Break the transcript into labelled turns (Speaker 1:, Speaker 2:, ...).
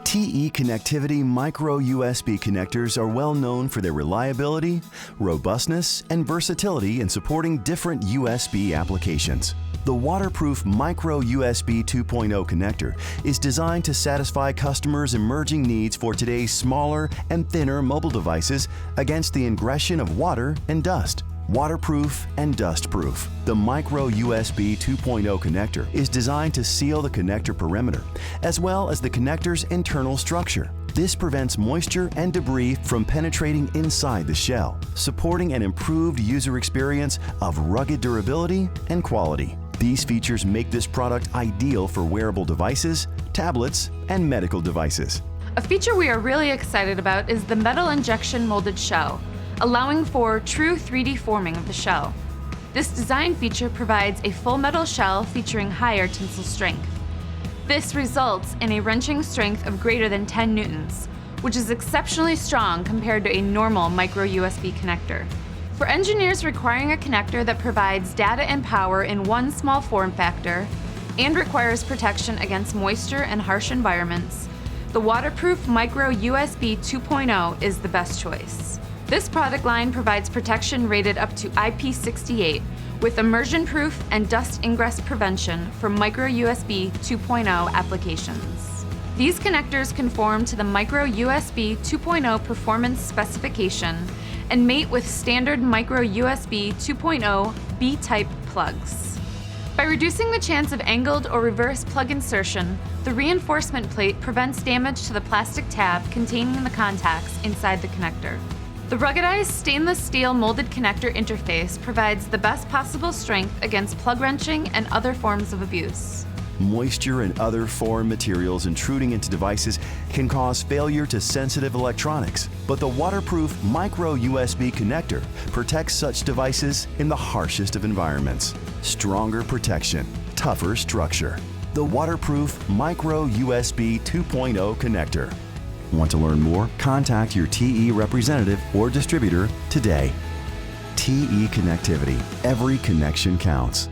Speaker 1: TE Connectivity micro USB connectors are well known for their reliability, robustness, and versatility in supporting different USB applications. The waterproof micro USB 2.0 connector is designed to satisfy customers' emerging needs for today's smaller and thinner mobile devices against the ingression of water and dust. Waterproof and dust-proof, the micro USB 2.0 connector is designed to seal the connector perimeter, as well as the connector's internal structure. This prevents moisture and debris from penetrating inside the shell, supporting an improved user experience of rugged durability and quality. These features make this product ideal for wearable devices, tablets, and medical devices.
Speaker 2: A feature we are really excited about is the metal injection molded shell, allowing for true 3D forming of the shell. This design feature provides a full metal shell featuring higher tensile strength. This results in a wrenching strength of greater than 10 newtons, which is exceptionally strong compared to a normal micro USB connector. For engineers requiring a connector that provides data and power in one small form factor and requires protection against moisture and harsh environments, the waterproof micro USB 2.0 is the best choice. This product line provides protection rated up to IP68 with immersion-proof and dust ingress prevention for micro USB 2.0 applications. These connectors conform to the micro USB 2.0 performance specification and mate with standard micro USB 2.0 B-type plugs. By reducing the chance of angled or reverse plug insertion, the reinforcement plate prevents damage to the plastic tab containing the contacts inside the connector. The ruggedized stainless steel molded connector interface provides the best possible strength against plug wrenching and other forms of abuse.
Speaker 1: Moisture and other foreign materials intruding into devices can cause failure to sensitive electronics, but the waterproof micro USB connector protects such devices in the harshest of environments. Stronger protection, tougher structure. The waterproof micro USB 2.0 connector. Want to learn more? Contact your TE representative or distributor today. TE Connectivity. Every connection counts.